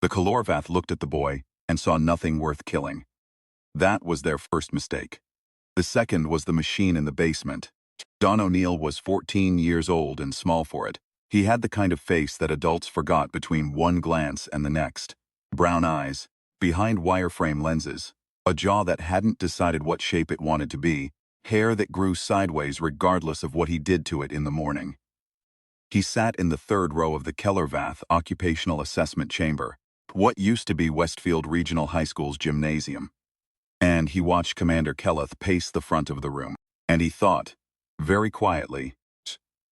The Kalorvath looked at the boy and saw nothing worth killing. That was their first mistake. The second was the machine in the basement. Don O'Neill was 14 years old and small for it. He had the kind of face that adults forgot between one glance and the next. Brown eyes, behind wireframe lenses, a jaw that hadn't decided what shape it wanted to be, hair that grew sideways regardless of what he did to it in the morning. He sat in the third row of the Kellervath Occupational Assessment Chamber, what used to be Westfield Regional High School's gymnasium. And he watched Commander Kelleth pace the front of the room, and he thought, very quietly,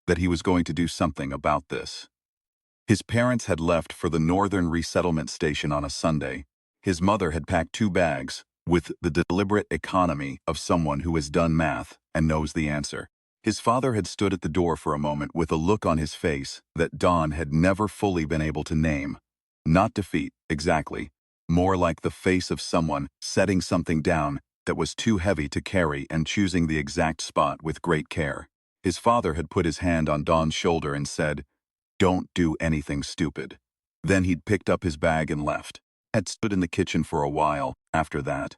that he was going to do something about this. His parents had left for the Northern Resettlement Station on a Sunday. His mother had packed 2 bags, with the deliberate economy of someone who has done math and knows the answer. His father had stood at the door for a moment with a look on his face that Don had never fully been able to name. Not defeat, exactly. More like the face of someone setting something down that was too heavy to carry and choosing the exact spot with great care. His father had put his hand on Don's shoulder and said, "Don't do anything stupid." Then he'd picked up his bag and left. Had stood in the kitchen for a while after that,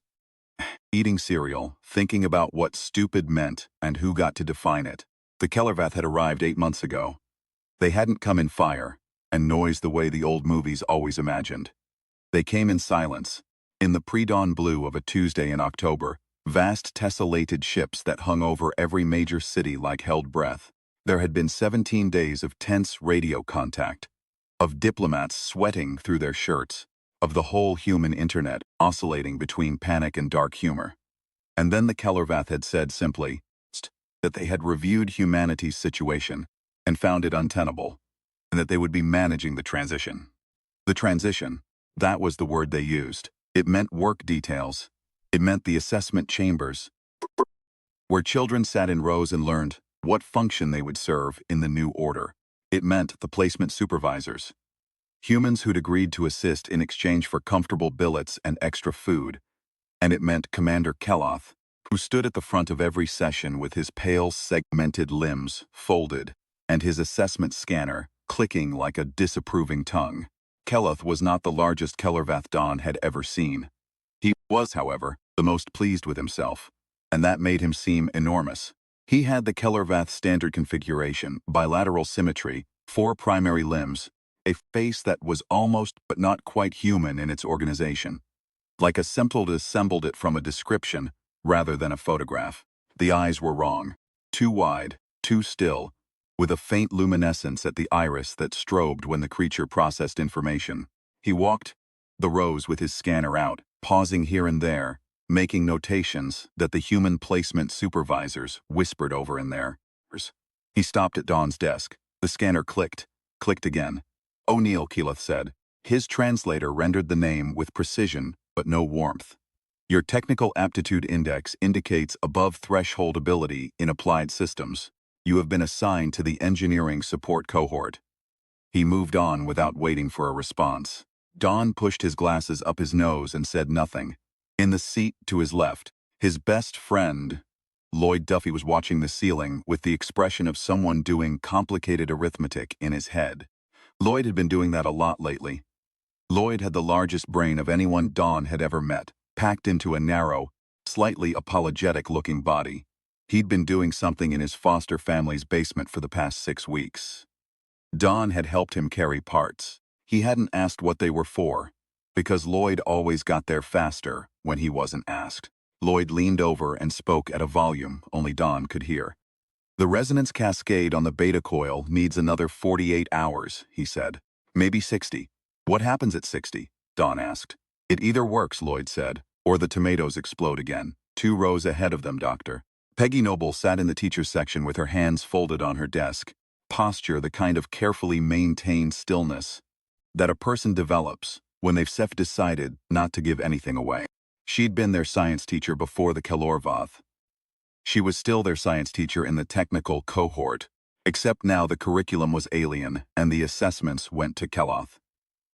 eating cereal, thinking about what stupid meant and who got to define it. The Kellervath had arrived 8 months ago. They hadn't come in fire and noise the way the old movies always imagined. They came in silence, in the pre-dawn blue of a Tuesday in October, vast tessellated ships that hung over every major city like held breath. There had been 17 days of tense radio contact, of diplomats sweating through their shirts, of the whole human internet oscillating between panic and dark humor. And then the Kellervath had said simply that they had reviewed humanity's situation and found it untenable, and that they would be managing the transition. The transition, that was the word they used. It meant work details. It meant the assessment chambers, where children sat in rows and learned what function they would serve in the new order. It meant the placement supervisors, humans who'd agreed to assist in exchange for comfortable billets and extra food. And it meant Commander Kelleth, who stood at the front of every session with his pale, segmented limbs folded and his assessment scanner clicking like a disapproving tongue. Kelleth was not the largest Kellervath Don had ever seen. He was, however, the most pleased with himself, and that made him seem enormous. He had the Kellervath standard configuration, bilateral symmetry, 4 primary limbs, a face that was almost but not quite human in its organization. Like a Sempled assembled it from a description rather than a photograph. The eyes were wrong, too wide, too still, with a faint luminescence at the iris that strobed when the creature processed information. He walked the rows with his scanner out, pausing here and there, making notations that the human placement supervisors whispered over in their ears. He stopped at Don's desk. The scanner clicked again. "O'Neill," Keyleth said. His translator rendered the name with precision but no warmth. "Your technical aptitude index indicates above threshold ability in applied systems. You have been assigned to the engineering support cohort." He moved on without waiting for a response. Don pushed his glasses up his nose and said nothing. In the seat to his left, his best friend, Lloyd Duffy, was watching the ceiling with the expression of someone doing complicated arithmetic in his head. Lloyd had been doing that a lot lately. Lloyd had the largest brain of anyone Don had ever met, packed into a narrow, slightly apologetic-looking body. He'd been doing something in his foster family's basement for the past 6 weeks. Don had helped him carry parts. He hadn't asked what they were for, because Lloyd always got there faster when he wasn't asked. Lloyd leaned over and spoke at a volume only Don could hear. "The resonance cascade on the beta coil needs another 48 hours, he said. "Maybe 60. "What happens at 60? Don asked. "It either works," Lloyd said, "or the tomatoes explode again. 2 rows ahead of them, Doctor." Peggy Noble sat in the teacher's section with her hands folded on her desk, posture the kind of carefully maintained stillness that a person develops when they've decided not to give anything away. She'd been their science teacher before the Kellervath. She was still their science teacher in the technical cohort, except now the curriculum was alien and the assessments went to Kelleth.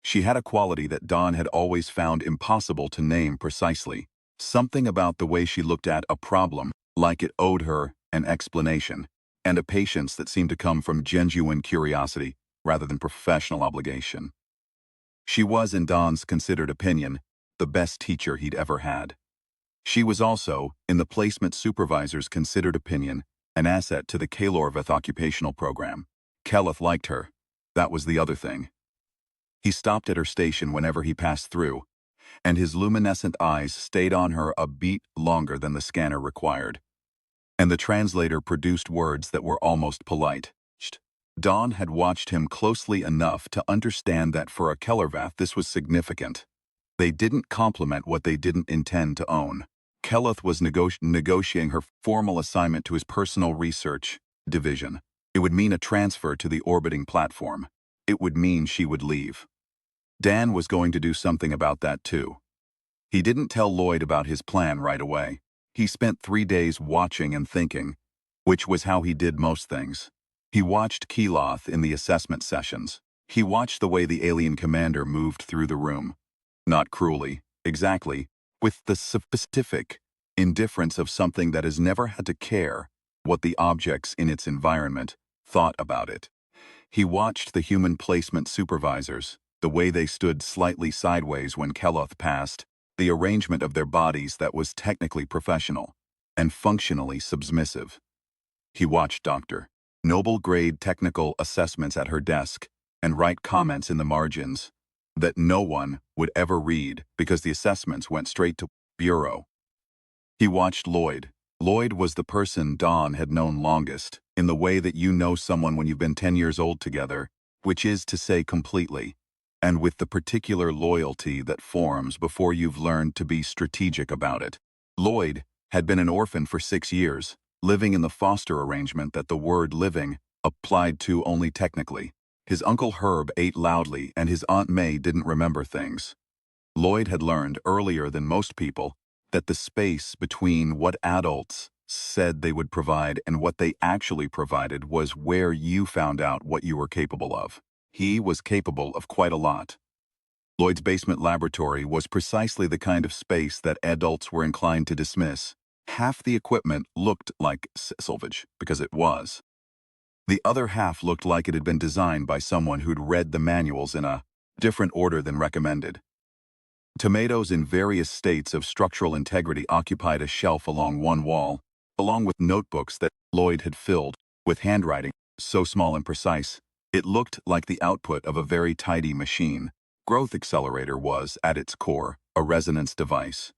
She had a quality that Don had always found impossible to name precisely, something about the way she looked at a problem like it owed her an explanation, and a patience that seemed to come from genuine curiosity rather than professional obligation. She was, in Don's considered opinion, the best teacher he'd ever had. She was also, in the placement supervisor's considered opinion, an asset to the Kalorvith occupational program. Keleth liked her. That was the other thing. He stopped at her station whenever he passed through, and his luminescent eyes stayed on her a beat longer than the scanner required. And the translator produced words that were almost polite. Don had watched him closely enough to understand that for a Kelorvath this was significant. They didn't compliment what they didn't intend to own. Keleth was negotiating her formal assignment to his personal research division. It would mean a transfer to the orbiting platform. It would mean she would leave. Dan was going to do something about that too. He didn't tell Lloyd about his plan right away. He spent 3 days watching and thinking, which was how he did most things. He watched Keloth in the assessment sessions. He watched the way the alien commander moved through the room. Not cruelly, exactly, with the specific indifference of something that has never had to care what the objects in its environment thought about it. He watched the human placement supervisors, the way they stood slightly sideways when Keloth passed, the arrangement of their bodies that was technically professional and functionally submissive. He watched Dr. Noble grade technical assessments at her desk and write comments in the margins that no one would ever read because the assessments went straight to bureau. He watched Lloyd. Lloyd was the person Don had known longest, in the way that you know someone when you've been 10 years old together, which is to say completely, and with the particular loyalty that forms before you've learned to be strategic about it. Lloyd had been an orphan for 6 years, living in the foster arrangement that the word living applied to only technically. His Uncle Herb ate loudly and his Aunt May didn't remember things. Lloyd had learned earlier than most people that the space between what adults said they would provide and what they actually provided was where you found out what you were capable of. He was capable of quite a lot. Lloyd's basement laboratory was precisely the kind of space that adults were inclined to dismiss. Half the equipment looked like salvage, because it was. The other half looked like it had been designed by someone who'd read the manuals in a different order than recommended. Tomatoes in various states of structural integrity occupied a shelf along one wall, along with notebooks that Lloyd had filled with handwriting so small and precise, it looked like the output of a very tidy machine. Growth Accelerator was, at its core, a resonance device.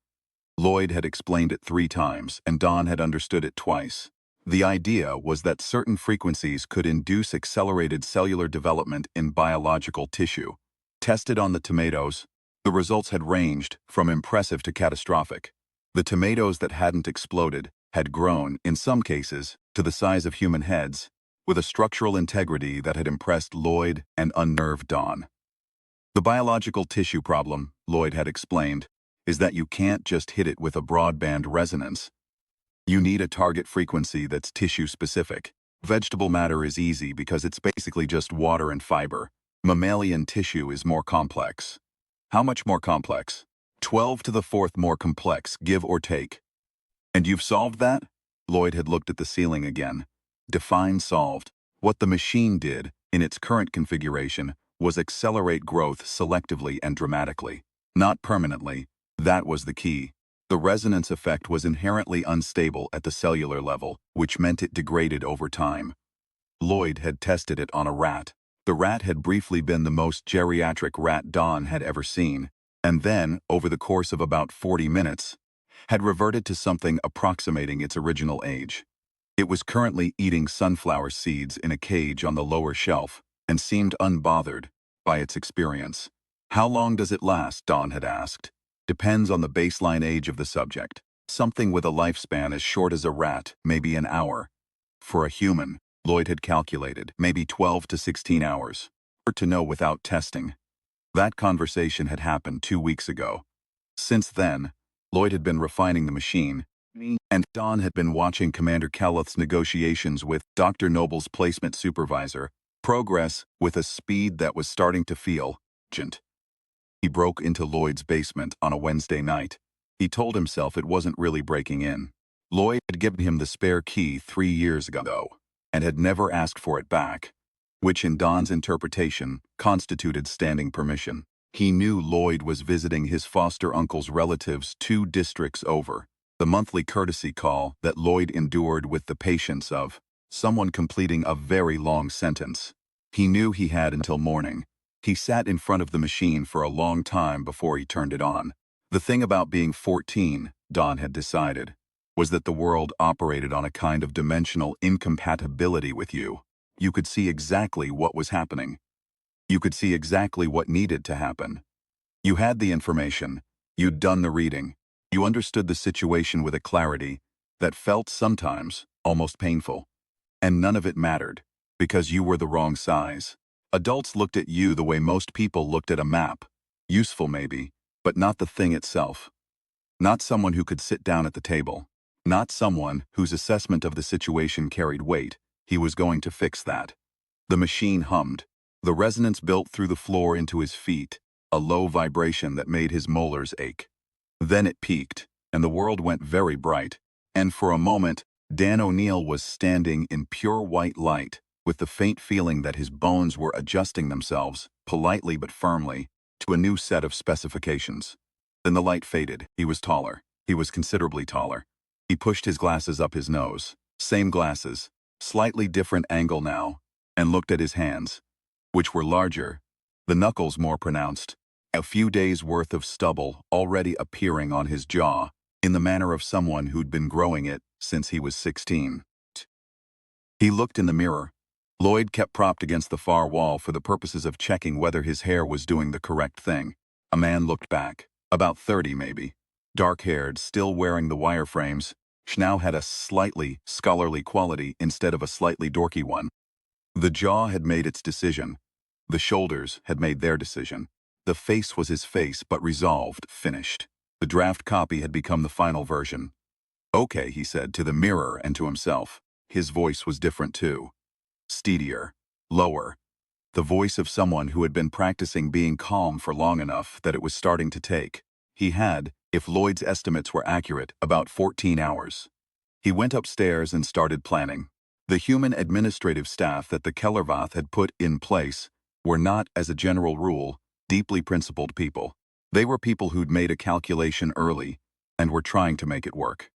Lloyd had explained it 3 times, and Don had understood it twice. The idea was that certain frequencies could induce accelerated cellular development in biological tissue. Tested on the tomatoes, the results had ranged from impressive to catastrophic. The tomatoes that hadn't exploded had grown, in some cases, to the size of human heads, with a structural integrity that had impressed Lloyd and unnerved Don. The biological tissue problem, Lloyd had explained, is that you can't just hit it with a broadband resonance. You need a target frequency that's tissue-specific. Vegetable matter is easy because it's basically just water and fiber. Mammalian tissue is more complex. How much more complex? 12 to the 4th more complex, give or take. And you've solved that? Lloyd had looked at the ceiling again. Define solved. What the machine did, in its current configuration, was accelerate growth selectively and dramatically. Not permanently. That was the key. The resonance effect was inherently unstable at the cellular level, which meant it degraded over time. Lloyd had tested it on a rat. The rat had briefly been the most geriatric rat Don had ever seen, and then, over the course of about 40 minutes, had reverted to something approximating its original age. It was currently eating sunflower seeds in a cage on the lower shelf, and seemed unbothered by its experience. How long does it last? Don had asked. Depends on the baseline age of the subject. Something with a lifespan as short as a rat, maybe an hour. For a human, Lloyd had calculated, maybe 12 to 16 hours. Or to know without testing. That conversation had happened 2 weeks ago. Since then, Lloyd had been refining the machine, and Don had been watching Commander Keleth's negotiations with Dr. Noble's placement supervisor progress with a speed that was starting to feel urgent. He broke into Lloyd's basement on a Wednesday night. He told himself it wasn't really breaking in. Lloyd had given him the spare key 3 years ago, and had never asked for it back, which in Don's interpretation constituted standing permission. He knew Lloyd was visiting his foster uncle's relatives 2 districts over, the monthly courtesy call that Lloyd endured with the patience of someone completing a very long sentence. He knew he had until morning. He sat in front of the machine for a long time before he turned it on. The thing about being 14, Don had decided, was that the world operated on a kind of dimensional incompatibility with you. You could see exactly what was happening. You could see exactly what needed to happen. You had the information. You'd done the reading. You understood the situation with a clarity that felt sometimes almost painful. And none of it mattered, because you were the wrong size. Adults looked at you the way most people looked at a map. Useful maybe, but not the thing itself. Not someone who could sit down at the table. Not someone whose assessment of the situation carried weight. He was going to fix that. The machine hummed. The resonance built through the floor into his feet, a low vibration that made his molars ache. Then it peaked, and the world went very bright. And for a moment, Dan O'Neill was standing in pure white light, with the faint feeling that his bones were adjusting themselves, politely but firmly, to a new set of specifications. Then the light faded. He was taller. He was considerably taller. He pushed his glasses up his nose. Same glasses, slightly different angle now, and looked at his hands, which were larger, the knuckles more pronounced, a few days' worth of stubble already appearing on his jaw, in the manner of someone who'd been growing it since he was 16. He looked in the mirror. Lloyd kept propped against the far wall for the purposes of checking whether his hair was doing the correct thing. A man looked back, about 30 maybe, dark-haired, still wearing the wireframes. Now had a slightly scholarly quality instead of a slightly dorky one. The jaw had made its decision. The shoulders had made their decision. The face was his face, but resolved, finished. The draft copy had become the final version. Okay, he said, to the mirror and to himself. His voice was different too. Steadier. Lower. The voice of someone who had been practicing being calm for long enough that it was starting to take. He had, if Lloyd's estimates were accurate, about 14 hours. He went upstairs and started planning. The human administrative staff that the Kellervath had put in place were not, as a general rule, deeply principled people. They were people who'd made a calculation early and were trying to make it work.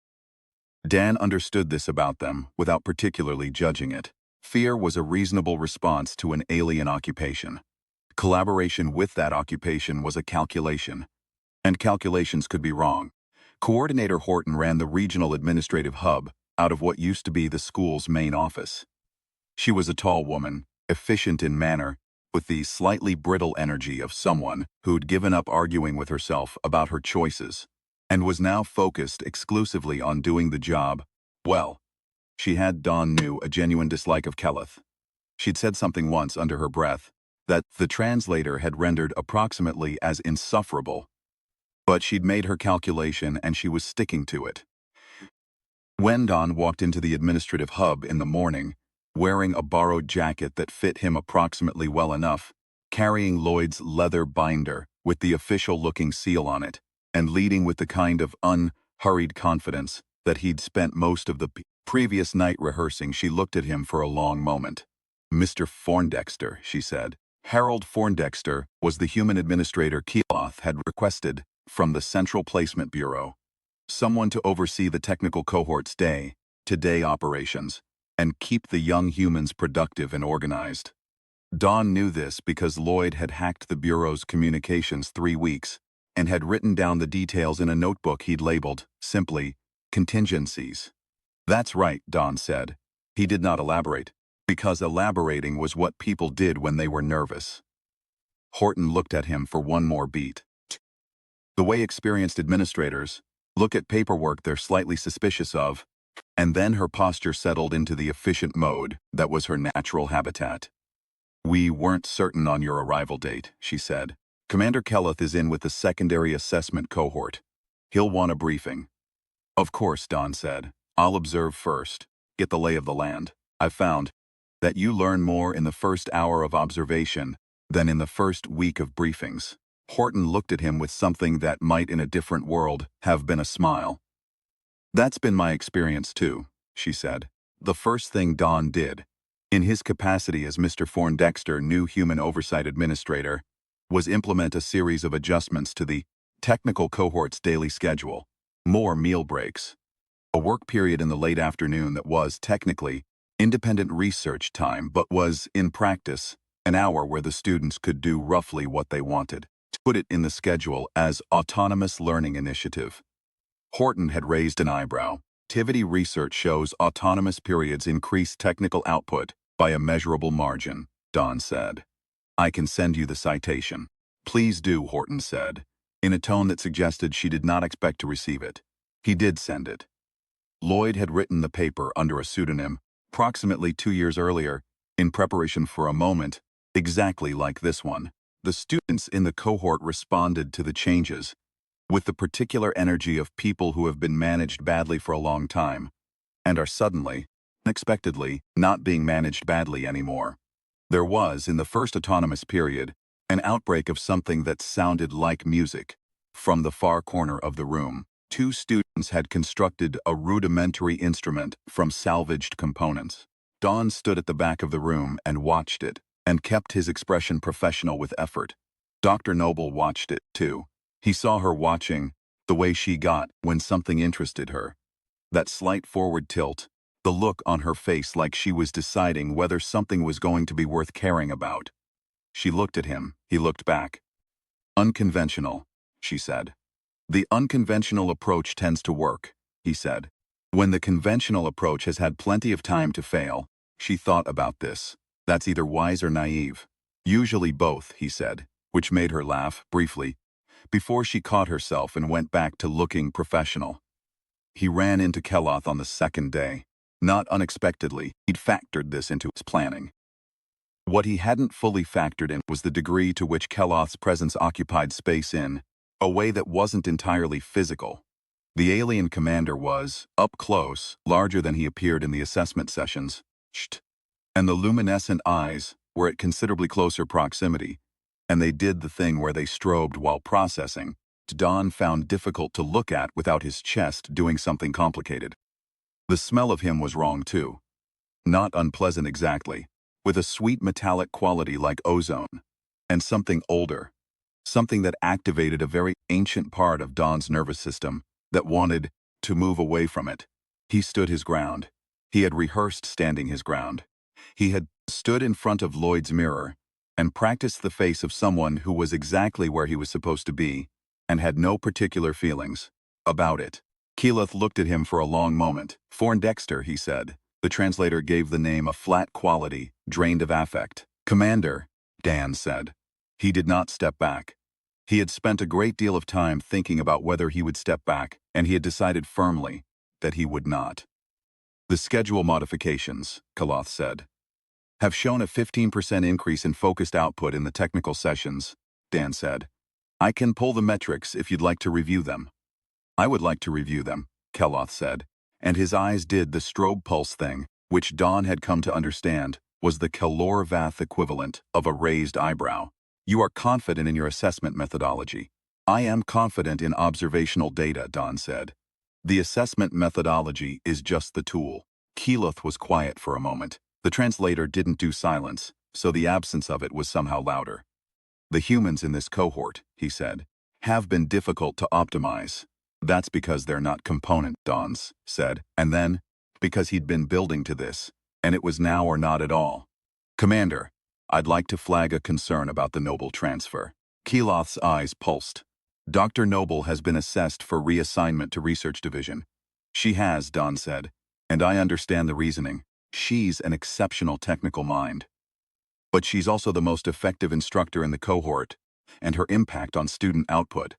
Dan understood this about them without particularly judging it. Fear was a reasonable response to an alien occupation. Collaboration with that occupation was a calculation. And calculations could be wrong. Coordinator Horton ran the regional administrative hub out of what used to be the school's main office. She was a tall woman, efficient in manner, with the slightly brittle energy of someone who'd given up arguing with herself about her choices, and was now focused exclusively on doing the job well. She had, Dawn knew, a genuine dislike of Kelleth. She'd said something once under her breath that the translator had rendered approximately as insufferable, but she'd made her calculation and she was sticking to it. When Don walked into the administrative hub in the morning, wearing a borrowed jacket that fit him approximately well enough, carrying Lloyd's leather binder with the official-looking seal on it, and leading with the kind of unhurried confidence that he'd spent most of the previous night rehearsing, she looked at him for a long moment. "Mr. Poindexter," she said. Harold Poindexter was the human administrator Keeloth had requested from the Central Placement Bureau. Someone to oversee the technical cohort's day-to-day operations, and keep the young humans productive and organized. Dawn knew this because Lloyd had hacked the Bureau's communications 3 weeks and had written down the details in a notebook he'd labeled, simply, contingencies. "That's right," Dawn said. He did not elaborate, because elaborating was what people did when they were nervous. Horton looked at him for one more beat. The way experienced administrators look at paperwork they're slightly suspicious of, and then her posture settled into the efficient mode that was her natural habitat. "We weren't certain on your arrival date," she said. "Commander Kelleth is in with the secondary assessment cohort. He'll want a briefing." "Of course," Don said. "I'll observe first, get the lay of the land. I've found that you learn more in the first hour of observation than in the first week of briefings." Horton looked at him with something that might in a different world have been a smile. "That's been my experience too," she said. The first thing Don did, in his capacity as Mr. Poindexter, new human oversight administrator, was implement a series of adjustments to the technical cohort's daily schedule. More meal breaks. A work period in the late afternoon that was, technically, independent research time but was, in practice, an hour where the students could do roughly what they wanted. To put it in the schedule as Autonomous Learning Initiative. Horton had raised an eyebrow. Activity research shows autonomous periods increase technical output by a measurable margin, Don said. I can send you the citation. Please do, Horton said, in a tone that suggested she did not expect to receive it. He did send it. Lloyd had written the paper under a pseudonym, approximately 2 years earlier, in preparation for a moment, exactly like this one. The students in the cohort responded to the changes, with the particular energy of people who have been managed badly for a long time, and are suddenly, unexpectedly, not being managed badly anymore. There was, in the first autonomous period, an outbreak of something that sounded like music. From the far corner of the room, 2 students had constructed a rudimentary instrument from salvaged components. Don stood at the back of the room and watched it, and kept his expression professional with effort. Dr. Noble watched it, too. He saw her watching, the way she got when something interested her. That slight forward tilt, the look on her face like she was deciding whether something was going to be worth caring about. She looked at him, he looked back. Unconventional, she said. The unconventional approach tends to work, he said. When the conventional approach has had plenty of time to fail, she thought about this. That's either wise or naive. Usually both, he said, which made her laugh, briefly, before she caught herself and went back to looking professional. He ran into Keloth on the second day. Not unexpectedly, he'd factored this into his planning. What he hadn't fully factored in was the degree to which Keloth's presence occupied space in a way that wasn't entirely physical. The alien commander was, up close, larger than he appeared in the assessment sessions, and the luminescent eyes were at considerably closer proximity, and they did the thing where they strobed while processing, Don found difficult to look at without his chest doing something complicated. The smell of him was wrong too. Not unpleasant exactly, with a sweet metallic quality like ozone, and something older, something that activated a very ancient part of Don's nervous system that wanted to move away from it. He stood his ground. He had rehearsed standing his ground. He had stood in front of Lloyd's mirror and practiced the face of someone who was exactly where he was supposed to be and had no particular feelings about it. Keloth looked at him for a long moment. Poindexter, he said. The translator gave the name a flat quality, drained of affect. Commander, Dan said. He did not step back. He had spent a great deal of time thinking about whether he would step back, and he had decided firmly that he would not. The schedule modifications, Keloth said, have shown a 15% increase in focused output in the technical sessions, Dan said. I can pull the metrics if you'd like to review them. I would like to review them, Keloth said, and his eyes did the strobe pulse thing, which Don had come to understand was the Calor-Vath equivalent of a raised eyebrow. You are confident in your assessment methodology. I am confident in observational data, Don said. The assessment methodology is just the tool. Keloth was quiet for a moment. The translator didn't do silence, so the absence of it was somehow louder. The humans in this cohort, he said, have been difficult to optimize. That's because they're not component, Don said, and then, because he'd been building to this, and it was now or not at all. Commander, I'd like to flag a concern about the Noble transfer. Keloth's eyes pulsed. Dr. Noble has been assessed for reassignment to Research Division. She has, Don said, and I understand the reasoning. She's an exceptional technical mind. But she's also the most effective instructor in the cohort, and her impact on student output.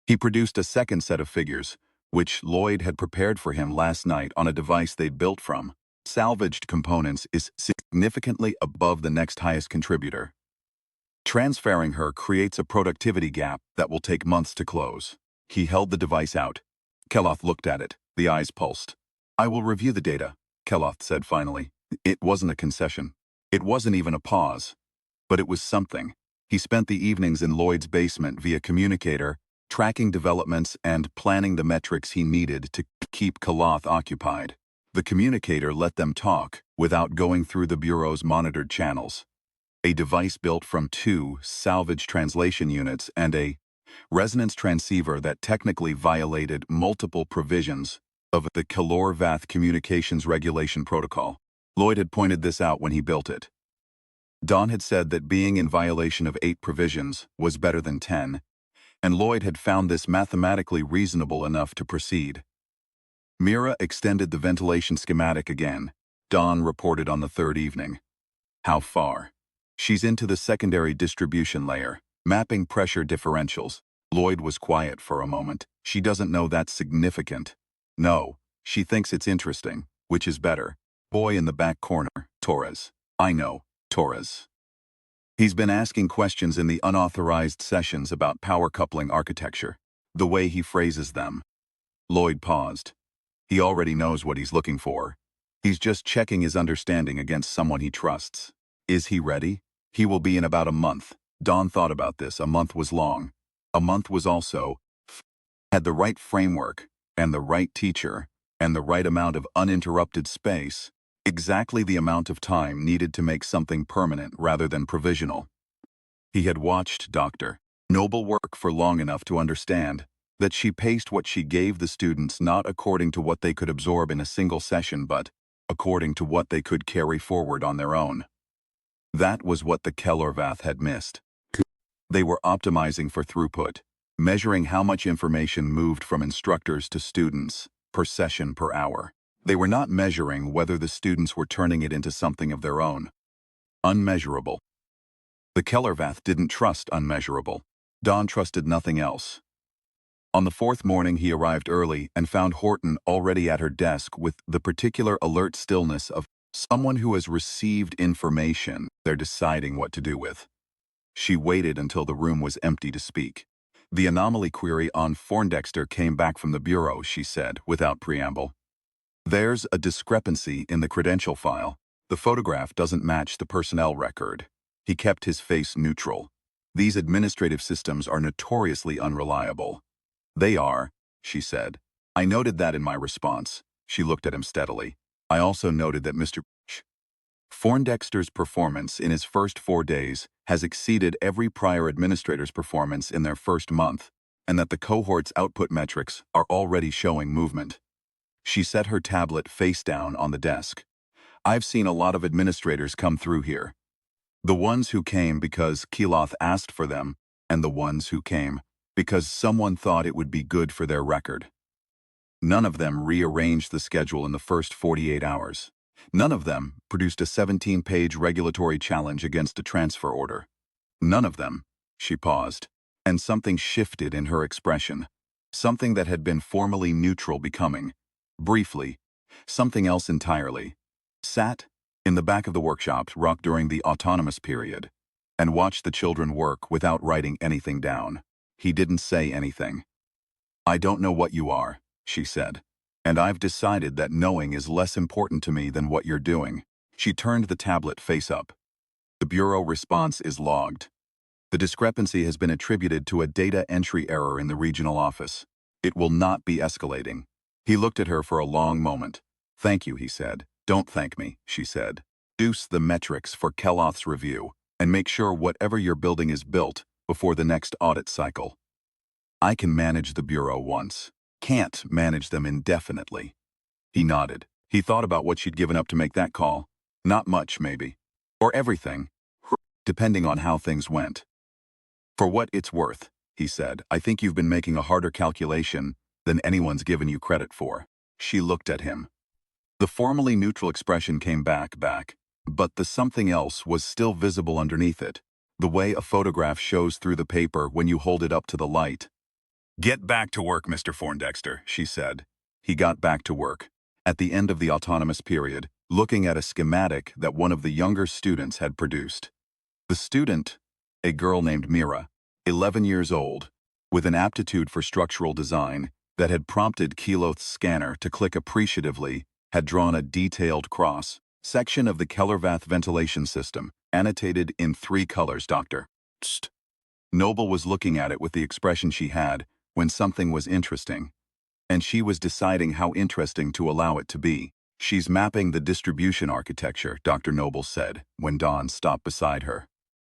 He produced a second set of figures, which Lloyd had prepared for him last night on a device they'd built from salvaged components is significantly above the next highest contributor. Transferring her creates a productivity gap that will take months to close. He held the device out. Keloth looked at it, the eyes pulsed. I will review the data, Keloth said finally. It wasn't a concession. It wasn't even a pause. But it was something. He spent the evenings in Lloyd's basement via communicator, tracking developments and planning the metrics he needed to keep Keloth occupied. The communicator let them talk without going through the Bureau's monitored channels. a device built from 2 salvage translation units and a resonance transceiver that technically violated multiple provisions of the Calor-Vath Communications Regulation Protocol. Lloyd had pointed this out when he built it. Don had said that being in violation of 8 provisions was better than 10, and Lloyd had found this mathematically reasonable enough to proceed. Mira extended the ventilation schematic again. Don reported on the 3rd evening. How far? She's into the secondary distribution layer, mapping pressure differentials. Lloyd was quiet for a moment. She doesn't know that's significant. No, she thinks it's interesting, which is better. Boy in the back corner, Torres. I know, Torres. He's been asking questions in the unauthorized sessions about power coupling architecture, the way he phrases them. Lloyd paused. He already knows what he's looking for. He's just checking his understanding against someone he trusts. Is he ready? He will be in about a month. Don thought about this. A month was long. A month was also had the right framework, and the right teacher, and the right amount of uninterrupted space, exactly the amount of time needed to make something permanent rather than provisional. He had watched Dr. Noble work for long enough to understand that she paced what she gave the students not according to what they could absorb in a single session but according to what they could carry forward on their own. That was what the Calor-Vath had missed. They were optimizing for throughput, measuring how much information moved from instructors to students per session per hour. They were not measuring whether the students were turning it into something of their own. Unmeasurable. The Calor-Vath didn't trust unmeasurable. Don trusted nothing else. On the 4th morning he arrived early and found Horton already at her desk with the particular alert stillness of someone who has received information they're deciding what to do with. She waited until the room was empty to speak. The anomaly query on Poindexter came back from the bureau, she said, without preamble. There's a discrepancy in the credential file. The photograph doesn't match the personnel record. He kept his face neutral. These administrative systems are notoriously unreliable. They are, she said. I noted that in my response. She looked at him steadily. I also noted that Mr. Poindexter's performance in his first 4 days has exceeded every prior administrator's performance in their first month, and that the cohort's output metrics are already showing movement. She set her tablet face down on the desk. I've seen a lot of administrators come through here. The ones who came because Keloth asked for them, and the ones who came because someone thought it would be good for their record. None of them rearranged the schedule in the first 48 hours. None of them produced a 17-page regulatory challenge against a transfer order. None of them, she paused, and something shifted in her expression. Something that had been formally neutral becoming, briefly, something else entirely. Sat in the back of the workshop rock during the autonomous period and watched the children work without writing anything down. He didn't say anything. I don't know what you are, she said, and I've decided that knowing is less important to me than what you're doing. She turned the tablet face up. The bureau response is logged. The discrepancy has been attributed to a data entry error in the regional office. It will not be escalating. He looked at her for a long moment. Thank you, he said. Don't thank me, she said. Deuce the metrics for Keloth's review, and make sure whatever you're building is built before the next audit cycle. I can manage the bureau once. Can't manage them indefinitely. He nodded. He thought about what she'd given up to make that call. Not much, maybe. Or everything, depending on how things went. For what it's worth, he said, I think you've been making a harder calculation than anyone's given you credit for. She looked at him. The formally neutral expression came back, but the something else was still visible underneath it, the way a photograph shows through the paper when you hold it up to the light. Get back to work, Mr. Poindexter, she said. He got back to work, at the end of the autonomous period, looking at a schematic that one of the younger students had produced. The student, a girl named Mira, 11 years old, with an aptitude for structural design that had prompted Keloth's scanner to click appreciatively, had drawn a detailed cross-section of the Calor-Vath ventilation system, annotated in 3 colors, Dr. Tst. Noble was looking at it with the expression she had when something was interesting, and she was deciding how interesting to allow it to be. She's mapping the distribution architecture, Dr. Noble said, when Dawn stopped beside her.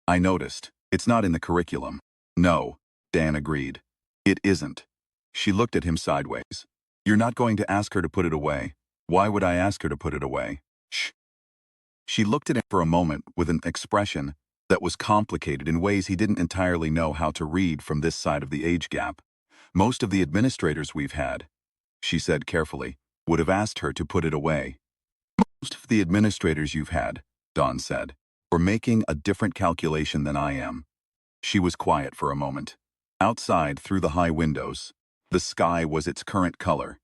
I noticed. It's not in the curriculum. No, Dan agreed. It isn't. She looked at him sideways. You're not going to ask her to put it away. Why would I ask her to put it away? Shh. She looked at him for a moment with an expression that was complicated in ways he didn't entirely know how to read from this side of the age gap. Most of the administrators we've had, she said carefully, would have asked her to put it away. Most of the administrators you've had, Dawn said, were making a different calculation than I am. She was quiet for a moment. Outside, through the high windows, the sky was its current color,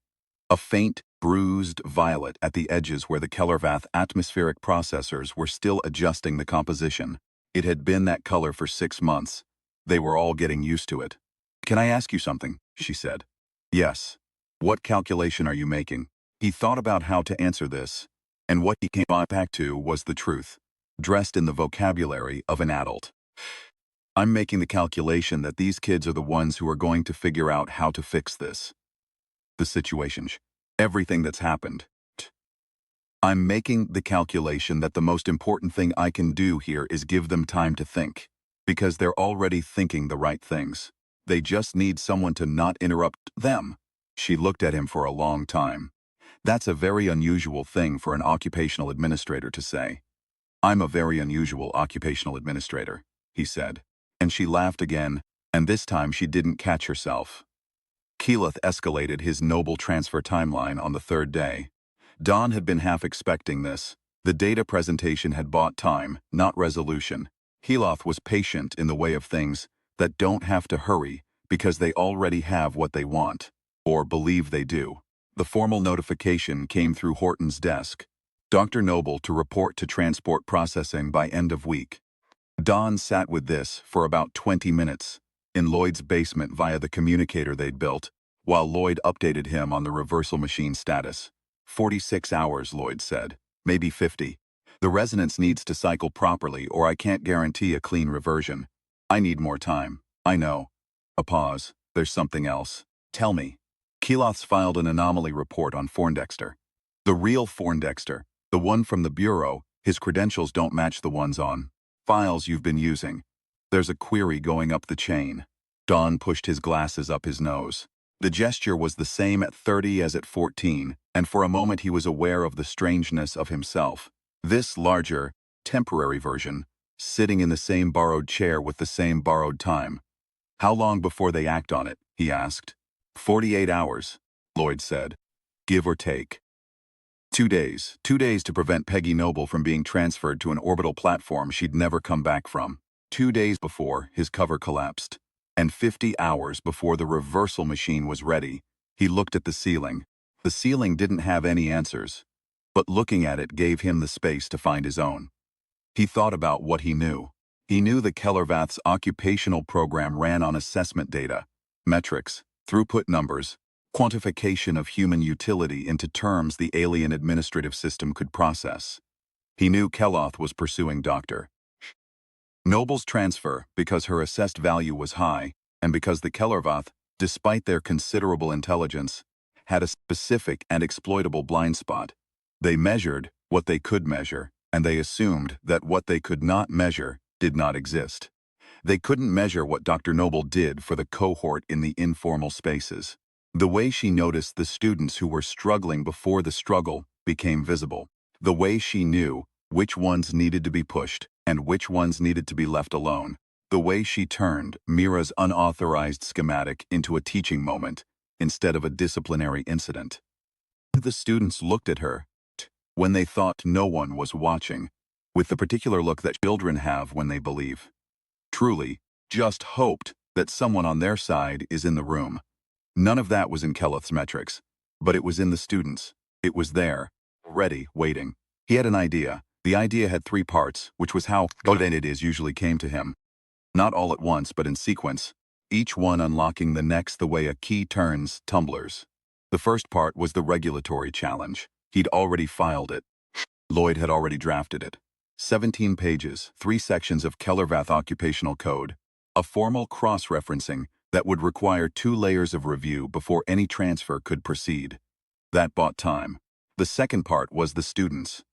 a faint, bruised violet at the edges where the Kellervath atmospheric processors were still adjusting the composition. It had been that color for 6 months. They were all getting used to it. Can I ask you something? She said. Yes. What calculation are you making? He thought about how to answer this, and what he came back to was the truth, dressed in the vocabulary of an adult. I'm making the calculation that these kids are the ones who are going to figure out how to fix this. The situation. Everything that's happened. I'm making the calculation that the most important thing I can do here is give them time to think, because they're already thinking the right things. They just need someone to not interrupt them. She looked at him for a long time. That's a very unusual thing for an occupational administrator to say. I'm a very unusual occupational administrator, he said. And she laughed again, and this time she didn't catch herself. Keyleth escalated his noble transfer timeline on the 3rd day. Dawn had been half expecting this. The data presentation had bought time, not resolution. Keyleth was patient in the way of things that don't have to hurry because they already have what they want, or believe they do. The formal notification came through Horton's desk. Dr. Noble to report to transport processing by end of week. Dawn sat with this for about 20 minutes, in Lloyd's basement via the communicator they'd built, while Lloyd updated him on the reversal machine status. 46 hours, Lloyd said. Maybe 50. The resonance needs to cycle properly or I can't guarantee a clean reversion. I need more time. I know. A pause. There's something else. Tell me. Keyleth filed an anomaly report on Forndexter. The real Forndexter, the one from the Bureau, his credentials don't match the ones on files you've been using. There's a query going up the chain. Don pushed his glasses up his nose. The gesture was the same at 30 as at 14, and for a moment he was aware of the strangeness of himself. This larger, temporary version, sitting in the same borrowed chair with the same borrowed time. How long before they act on it? He asked. 48 hours, Lloyd said. Give or take. 2 days. 2 days to prevent Peggy Noble from being transferred to an orbital platform she'd never come back from. 2 days before his cover collapsed. And 50 hours before the reversal machine was ready. He looked at the ceiling. The ceiling didn't have any answers, but looking at it gave him the space to find his own. He thought about what he knew. He knew the Kellervath's occupational program ran on assessment data, metrics, throughput numbers, quantification of human utility into terms the alien administrative system could process. He knew Keloth was pursuing Dr. Noble's transfer because her assessed value was high, and because the Kellervath, despite their considerable intelligence, had a specific and exploitable blind spot. They measured what they could measure, and they assumed that what they could not measure did not exist. They couldn't measure what Dr. Noble did for the cohort in the informal spaces. The way she noticed the students who were struggling before the struggle became visible. The way she knew which ones needed to be pushed and which ones needed to be left alone. The way she turned Mira's unauthorized schematic into a teaching moment instead of a disciplinary incident. The students looked at her when they thought no one was watching, with the particular look that children have when they believe. Truly, just hoped that someone on their side is in the room. None of that was in Keleth's metrics, but it was in the students. It was there, ready, waiting. He had an idea. The idea had 3 parts, which was how it is usually came to him. Not all at once, but in sequence, each one unlocking the next the way a key turns tumblers. The first part was the regulatory challenge. He'd already filed it. Lloyd had already drafted it. 17 pages, 3 sections of Kellervath occupational code, a formal cross-referencing that would require 2 layers of review before any transfer could proceed. That bought time. The second part was the students.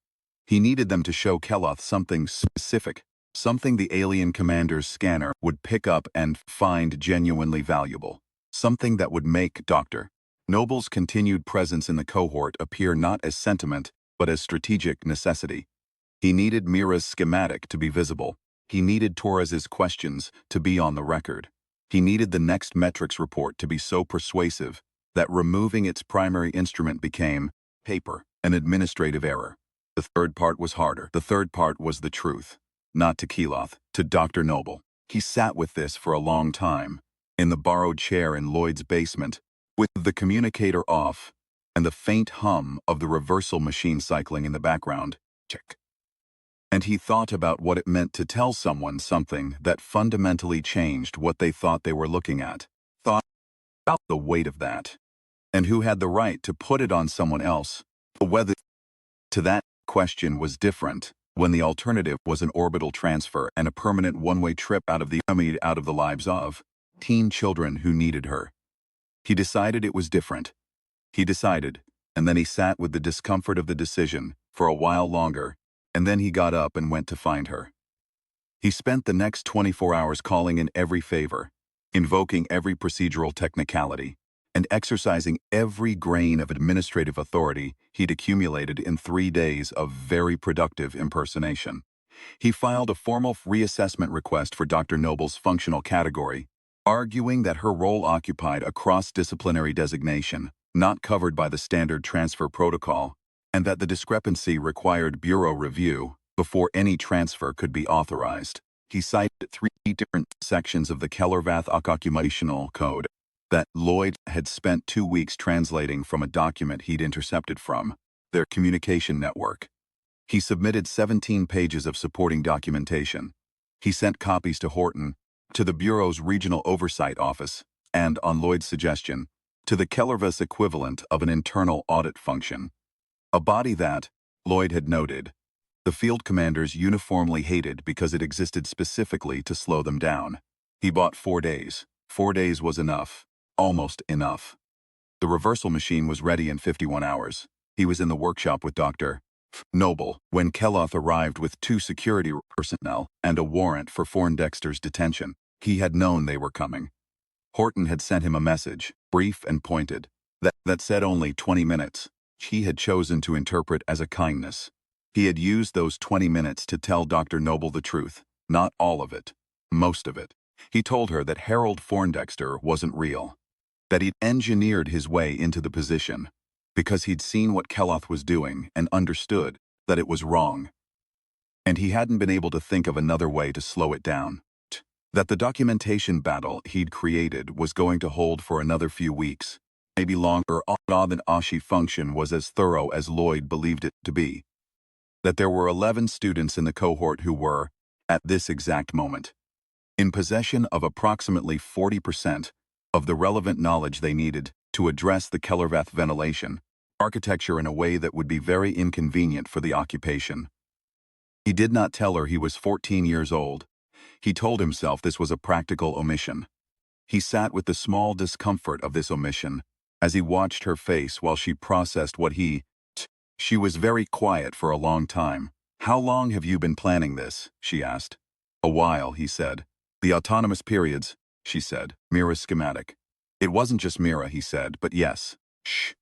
He needed them to show Keloth something specific, Something the alien commander's scanner would pick up and find genuinely valuable. Something that would make Dr. Noble's continued presence in the cohort appear not as sentiment, but as strategic necessity. He needed Mira's schematic to be visible. He needed Torres's questions to be on the record. He needed the next metrics report to be so persuasive that removing its primary instrument became paper, an administrative error. The third part was harder. The third part was the truth. Not to Keeloth, to Dr. Noble. He sat with this for a long time, in the borrowed chair in Lloyd's basement, with the communicator off and the faint hum of the reversal machine cycling in the background. Check. And he thought about what it meant to tell someone something that fundamentally changed what they thought they were looking at. Thought about the weight of that. And who had the right to put it on someone else. Whether to that question was different when the alternative was an orbital transfer and a permanent one-way trip out of the lives of teen children who needed her. He decided it was different. He decided, and then he sat with the discomfort of the decision for a while longer, and then he got up and went to find her. He spent the next 24 hours calling in every favor, invoking every procedural technicality, and exercising every grain of administrative authority he'd accumulated in 3 days of very productive impersonation. He filed a formal reassessment request for Dr. Noble's functional category, arguing that her role occupied a cross-disciplinary designation, not covered by the standard transfer protocol, and that the discrepancy required bureau review before any transfer could be authorized. He cited 3 different sections of the Kellervath occupational code that Lloyd had spent 2 weeks translating from a document he'd intercepted from their communication network. He submitted 17 pages of supporting documentation. He sent copies to Horton, to the Bureau's Regional Oversight Office, and, on Lloyd's suggestion, to the Kellervath equivalent of an internal audit function. A body that, Lloyd had noted, the field commanders uniformly hated because it existed specifically to slow them down. He bought 4 days. 4 days was enough. Almost enough. The reversal machine was ready in 51 hours. He was in the workshop with Dr. Noble when Keeloth arrived with 2 security personnel and a warrant for Poindexter's detention. He had known they were coming. Horton had sent him a message, brief and pointed, that said only 20 minutes. He had chosen to interpret as a kindness. He had used those 20 minutes to tell Dr. Noble the truth, not all of it, most of it. He told her that Harold Poindexter wasn't real, that he'd engineered his way into the position because he'd seen what Keeloth was doing and understood that it was wrong. And he hadn't been able to think of another way to slow it down. That the documentation battle he'd created was going to hold for another few weeks, maybe longer. Than Ashi function was as thorough as Lloyd believed it to be. That there were 11 students in the cohort who were, at this exact moment, in possession of approximately 40% of the relevant knowledge they needed to address the Kellervath ventilation architecture in a way that would be very inconvenient for the occupation. He did not tell her he was 14 years old. He told himself this was a practical omission. He sat with the small discomfort of this omission as he watched her face while she processed what she was very quiet for a long time. "How long have you been planning this?" she asked. "A while," he said. "The autonomous periods," she said. "Mira's schematic." "It wasn't just Mira," he said, "but yes." Shh.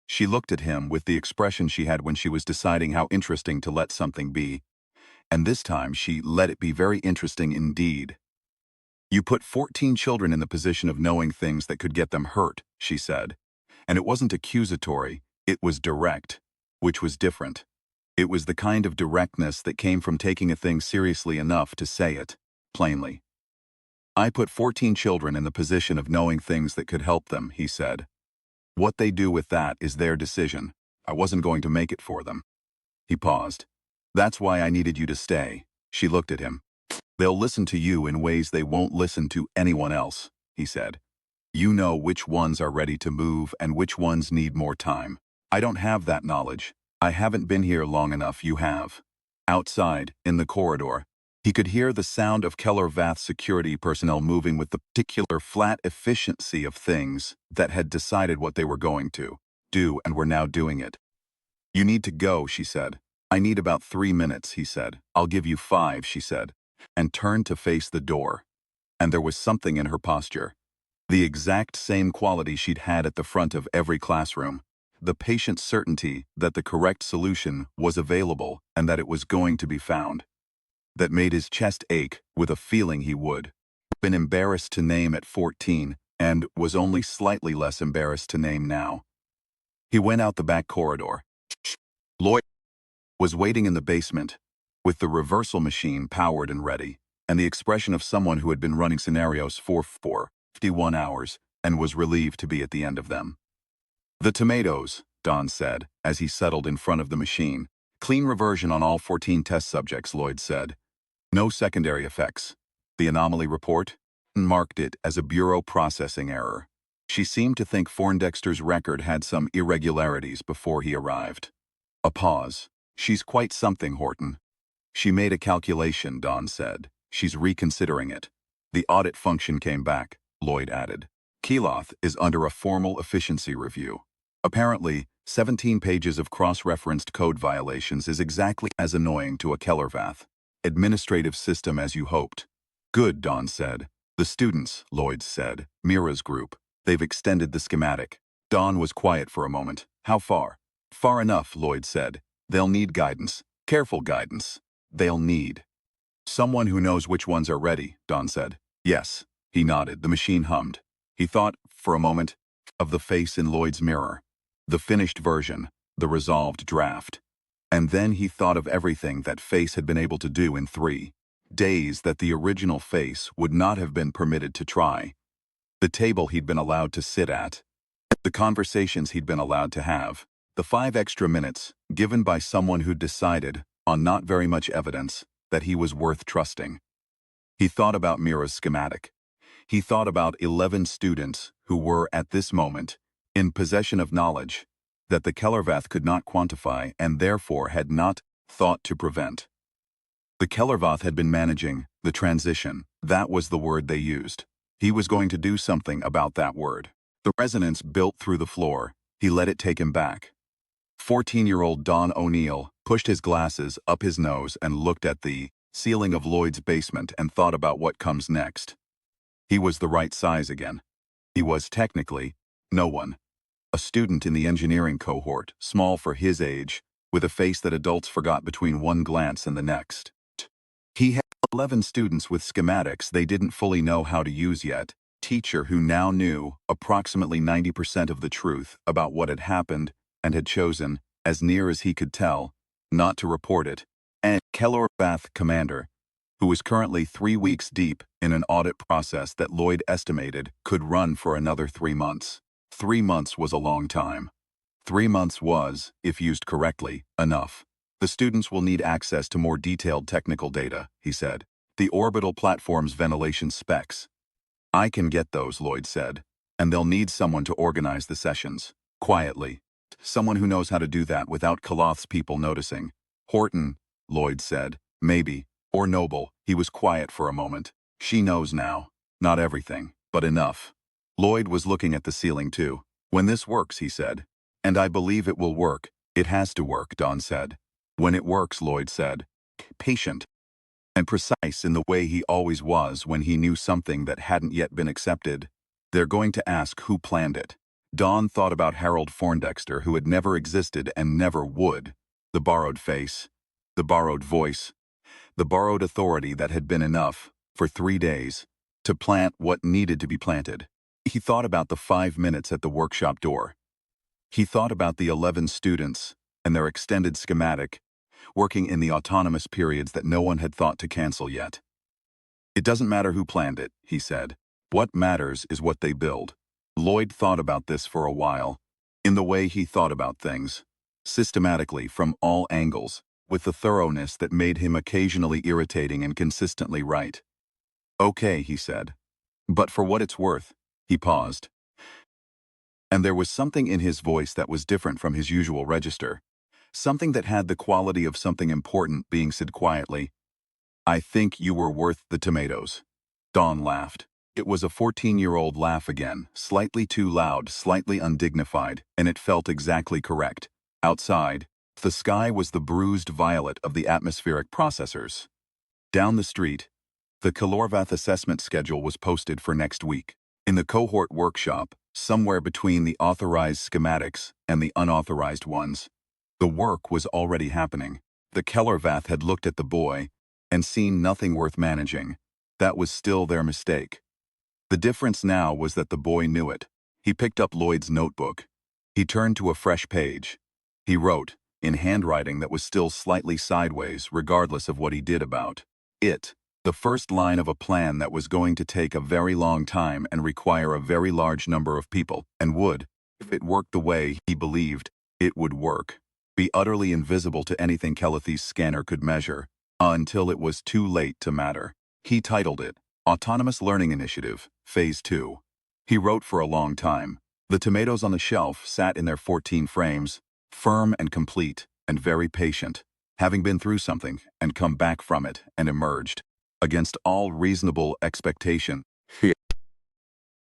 She looked at him with the expression she had when she was deciding how interesting to let something be. And this time she let it be very interesting indeed. "You put 14 children in the position of knowing things that could get them hurt," she said. And it wasn't accusatory, it was direct, which was different. It was the kind of directness that came from taking a thing seriously enough to say it, plainly. "I put 14 children in the position of knowing things that could help them," he said. "What they do with that is their decision. I wasn't going to make it for them." He paused. "That's why I needed you to stay." She looked at him. "They'll listen to you in ways they won't listen to anyone else," he said. "You know which ones are ready to move and which ones need more time. I don't have that knowledge. I haven't been here long enough, you have." Outside, in the corridor, he could hear the sound of Kellervath's security personnel moving with the particular flat efficiency of things that had decided what they were going to do and were now doing it. "You need to go," she said. I need about 3 minutes, he said. I'll give you 5, she said, and turned to face the door. And there was something in her posture. The exact same quality she'd had at the front of every classroom. The patient certainty that the correct solution was available and that it was going to be found. That made his chest ache with a feeling he would. Been embarrassed to name at 14 and was only slightly less embarrassed to name now. He went out the back corridor. Lloyd was waiting in the basement, with the reversal machine powered and ready, and the expression of someone who had been running scenarios for 51 hours and was relieved to be at the end of them. The tomatoes, Don said, as he settled in front of the machine. Clean reversion on all 14 test subjects, Lloyd said. No secondary effects. The anomaly report marked it as a bureau processing error. She seemed to think Poindexter's record had some irregularities before he arrived. A pause. She's quite something, Horton. She made a calculation, Don said. She's reconsidering it. The audit function came back, Lloyd added. Keeloth is under a formal efficiency review. Apparently, 17 pages of cross-referenced code violations is exactly as annoying to a Kellervath administrative system as you hoped. Good, Don said. The students, Lloyd said, Mira's group. They've extended the schematic. Don was quiet for a moment. How far? Far enough, Lloyd said. They'll need guidance. Careful guidance. They'll need. Someone who knows which ones are ready, Don said. Yes. He nodded. The machine hummed. He thought, for a moment, of the face in Lloyd's mirror. The finished version, the resolved draft. And then he thought of everything that face had been able to do in 3 days that the original face would not have been permitted to try. The table he'd been allowed to sit at. The conversations he'd been allowed to have. The 5 extra minutes given by someone who'd decided, on not very much evidence, that he was worth trusting. He thought about Mira's schematic. He thought about 11 students who were, at this moment, in possession of knowledge that the Kellervath could not quantify and therefore had not thought to prevent. The Kellervath had been managing the transition. That was the word they used. He was going to do something about that word. The resonance built through the floor. He let it take him back. 14-year-old Don O'Neill pushed his glasses up his nose and looked at the ceiling of Lloyd's basement and thought about what comes next. He was the right size again. He was technically no one. A student in the engineering cohort, small for his age, with a face that adults forgot between one glance and the next. He had 11 students with schematics they didn't fully know how to use yet, teacher who now knew approximately 90% of the truth about what had happened and had chosen, as near as he could tell, not to report it, and Kellervath commander, who was currently 3 weeks deep in an audit process that Lloyd estimated could run for another 3 months. 3 months was a long time. 3 months was, if used correctly, enough. The students will need access to more detailed technical data, he said. The orbital platform's ventilation specs. I can get those, Lloyd said, and they'll need someone to organize the sessions. Quietly. Someone who knows how to do that without Keloth's people noticing. Horton, Lloyd said. Maybe. Or Noble. He was quiet for a moment. She knows now. Not everything, but enough. Lloyd was looking at the ceiling too. When this works, he said. And I believe it will work. It has to work, Don said. When it works, Lloyd said. Patient. And precise in the way he always was when he knew something that hadn't yet been accepted. They're going to ask who planned it. Don thought about Harold Poindexter, who had never existed and never would. The borrowed face. The borrowed voice. The borrowed authority that had been enough, for 3 days, to plant what needed to be planted. He thought about the 5 minutes at the workshop door. He thought about the 11 students and their extended schematic, working in the autonomous periods that no one had thought to cancel yet. It doesn't matter who planned it, he said. What matters is what they build. Lloyd thought about this for a while, in the way he thought about things, systematically from all angles, with the thoroughness that made him occasionally irritating and consistently right. Okay, he said. But for what it's worth, he paused. And there was something in his voice that was different from his usual register. Something that had the quality of something important being said quietly. I think you were worth the tomatoes. Don laughed. It was a 14-year-old laugh again, slightly too loud, slightly undignified, and it felt exactly correct. Outside, The sky was the bruised violet of the atmospheric processors. Down the street, the Calorvath assessment schedule was posted for next week. In the cohort workshop, somewhere between the authorized schematics and the unauthorized ones, the work was already happening. The Kellervath had looked at the boy and seen nothing worth managing. That was still their mistake. The difference now was that the boy knew it. He picked up Lloyd's notebook. He turned to a fresh page. He wrote, in handwriting that was still slightly sideways regardless of what he did about it, the first line of a plan that was going to take a very long time and require a very large number of people, and would, if it worked the way he believed it would work, be utterly invisible to anything Kelethi's scanner could measure, until it was too late to matter. He titled it, Autonomous Learning Initiative, Phase 2. He wrote for a long time. The tomatoes on the shelf sat in their 14 frames, firm and complete, and very patient, having been through something and come back from it and emerged, against all reasonable expectation.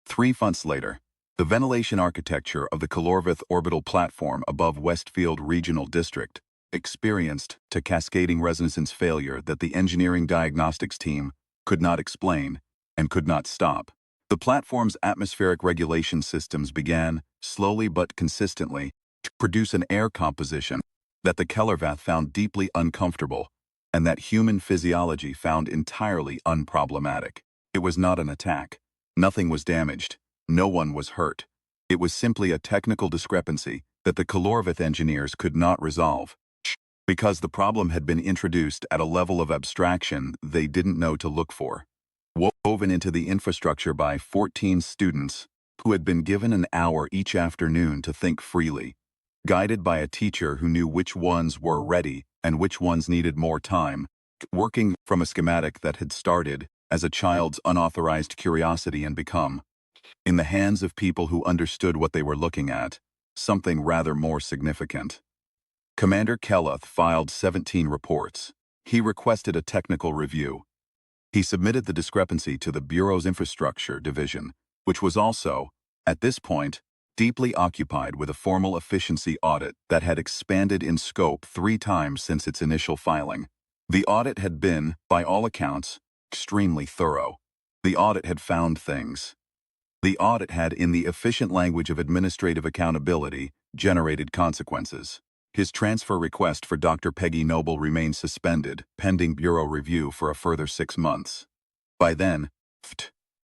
3 months later, the ventilation architecture of the Calorvath orbital platform above Westfield Regional District experienced a cascading resonance failure that the engineering diagnostics team could not explain and could not stop. The platform's atmospheric regulation systems began, slowly but consistently, to produce an air composition that the Kellervath found deeply uncomfortable and that human physiology found entirely unproblematic. It was not an attack. Nothing was damaged. No one was hurt. It was simply a technical discrepancy that the Calorvath engineers could not resolve, because the problem had been introduced at a level of abstraction they didn't know to look for. Woven into the infrastructure by 14 students who had been given an hour each afternoon to think freely, guided by a teacher who knew which ones were ready and which ones needed more time, working from a schematic that had started as a child's unauthorized curiosity and become, in the hands of people who understood what they were looking at, something rather more significant. Commander Keleth filed 17 reports. He requested a technical review. He submitted the discrepancy to the Bureau's Infrastructure Division, which was also, at this point, deeply occupied with a formal efficiency audit that had expanded in scope 3 times since its initial filing. The audit had been, by all accounts, extremely thorough. The audit had found things. The audit had, in the efficient language of administrative accountability, generated consequences. His transfer request for Dr. Peggy Noble remained suspended, pending Bureau review for a further 6 months. By then,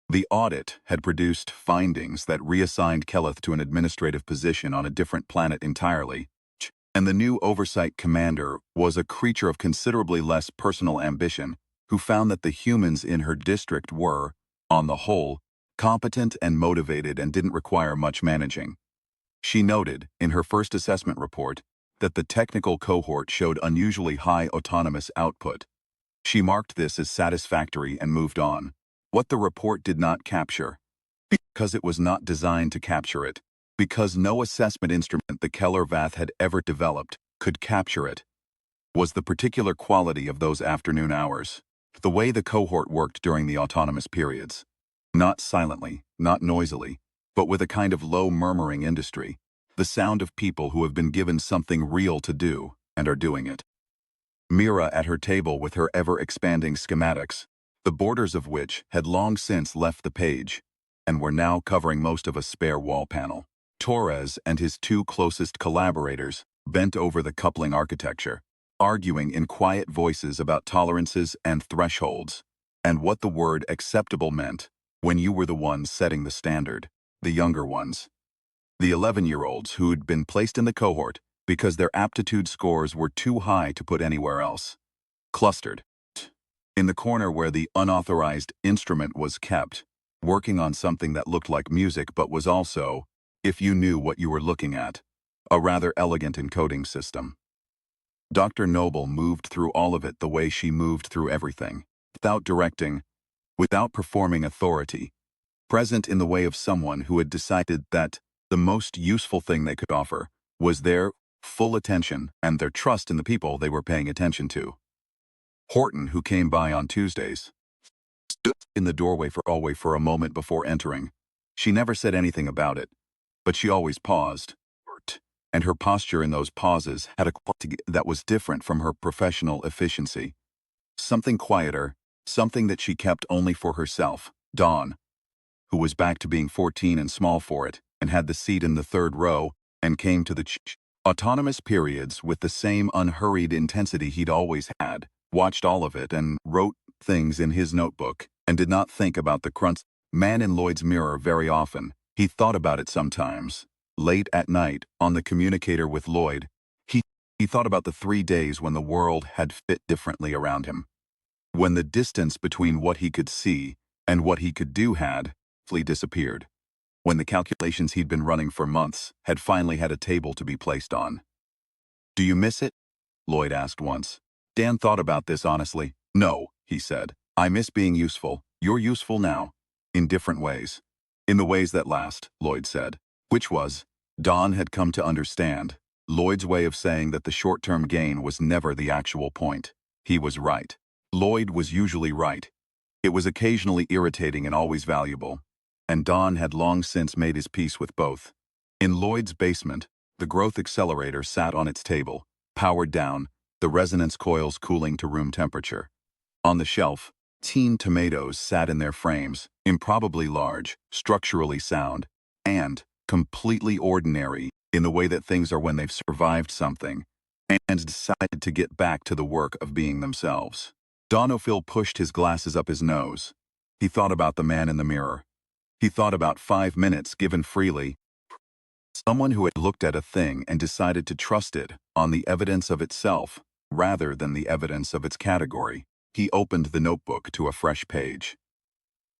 the audit had produced findings that reassigned Keleth to an administrative position on a different planet entirely, and the new oversight commander was a creature of considerably less personal ambition who found that the humans in her district were, on the whole, competent and motivated and didn't require much managing. She noted, in her first assessment report, that the technical cohort showed unusually high autonomous output. She marked this as satisfactory and moved on. What the report did not capture, because it was not designed to capture it, because no assessment instrument the Kellervath had ever developed could capture it, was the particular quality of those afternoon hours, the way the cohort worked during the autonomous periods. Not silently, not noisily, but with a kind of low murmuring industry, the sound of people who have been given something real to do and are doing it. Mira at her table with her ever-expanding schematics, the borders of which had long since left the page and were now covering most of a spare wall panel. Torres and his 2 closest collaborators bent over the coupling architecture, arguing in quiet voices about tolerances and thresholds, and what the word acceptable meant when you were the ones setting the standard, the younger ones. The 11-year-olds who'd been placed in the cohort because their aptitude scores were too high to put anywhere else, clustered in the corner where the unauthorized instrument was kept, working on something that looked like music but was also, if you knew what you were looking at, a rather elegant encoding system. Dr. Noble moved through all of it the way she moved through everything, without directing, without performing authority, present in the way of someone who had decided that the most useful thing they could offer was their full attention and their trust in the people they were paying attention to. Horton, who came by on Tuesdays, stood in the doorway for a moment before entering. She never said anything about it, but she always paused, and her posture in those pauses had a quality that was different from her professional efficiency. Something quieter, something that she kept only for herself. Dawn, who was back to being 14 and small for it, and had the seat in the third row, and came to the autonomous periods with the same unhurried intensity he'd always had, watched all of it and wrote things in his notebook, and did not think about the crunch man in Lloyd's mirror very often. He thought about it sometimes. Late at night, on the communicator with Lloyd, he thought about the 3 days when the world had fit differently around him. When the distance between what he could see and what he could do had disappeared. When the calculations he'd been running for months had finally had a table to be placed on. "Do you miss it?" Lloyd asked once. Dan thought about this honestly. "No," he said. "I miss being useful. You're useful now. In different ways." "In the ways that last," Lloyd said. Which was, Dawn had come to understand, Lloyd's way of saying that the short-term gain was never the actual point. He was right. Lloyd was usually right. It was occasionally irritating and always valuable. And Dawn had long since made his peace with both. In Lloyd's basement, the growth accelerator sat on its table, powered down, the resonance coils cooling to room temperature. On the shelf, teen tomatoes sat in their frames, improbably large, structurally sound, and completely ordinary in the way that things are when they've survived something and decided to get back to the work of being themselves. Donophil pushed his glasses up his nose. He thought about the man in the mirror. He thought about 5 minutes given freely. Someone who had looked at a thing and decided to trust it on the evidence of itself rather than the evidence of its category. He opened the notebook to a fresh page.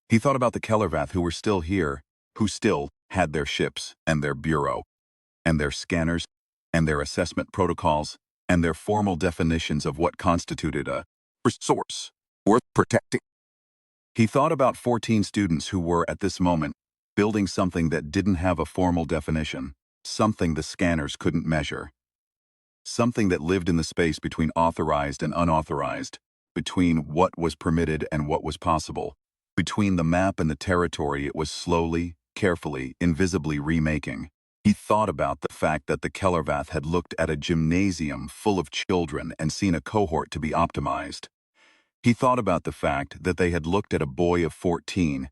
He thought about the Kellervath who were still here, who still had their ships and their bureau, and their scanners, and their assessment protocols, and their formal definitions of what constituted a resource worth protecting. He thought about 14 students who were, at this moment, building something that didn't have a formal definition, something the scanners couldn't measure, something that lived in the space between authorized and unauthorized, between what was permitted and what was possible, between the map and the territory it was slowly, carefully, invisibly remaking. He thought about the fact that the Kellervath had looked at a gymnasium full of children and seen a cohort to be optimized. He thought about the fact that they had looked at a boy of 14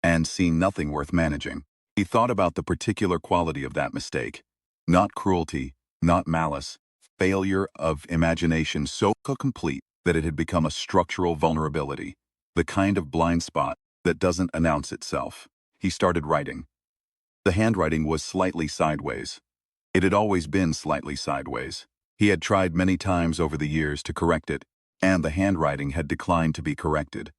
and seen nothing worth managing. He thought about the particular quality of that mistake. Not cruelty, not malice, failure of imagination so complete that it had become a structural vulnerability, the kind of blind spot that doesn't announce itself. He started writing. The handwriting was slightly sideways. It had always been slightly sideways. He had tried many times over the years to correct it, and the handwriting had declined to be corrected.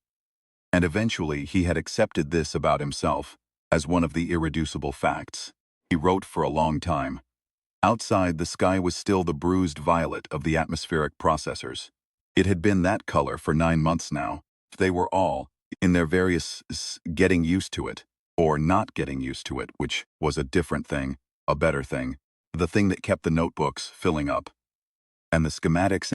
And eventually he had accepted this about himself as one of the irreducible facts. He wrote for a long time. Outside, the sky was still the bruised violet of the atmospheric processors. It had been that color for 9 months now. They were all, in their various getting used to it, or not getting used to it, which was a different thing, a better thing, the thing that kept the notebooks filling up, and the schematics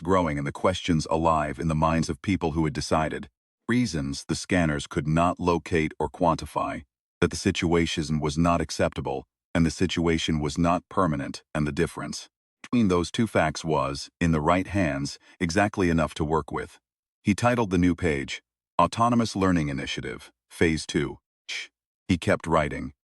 growing and the questions alive in the minds of people who had decided, reasons the scanners could not locate or quantify, that the situation was not acceptable, and the situation was not permanent, and the difference between those two facts was, in the right hands, exactly enough to work with. He titled the new page, Autonomous Learning Initiative, Phase 2. He kept writing.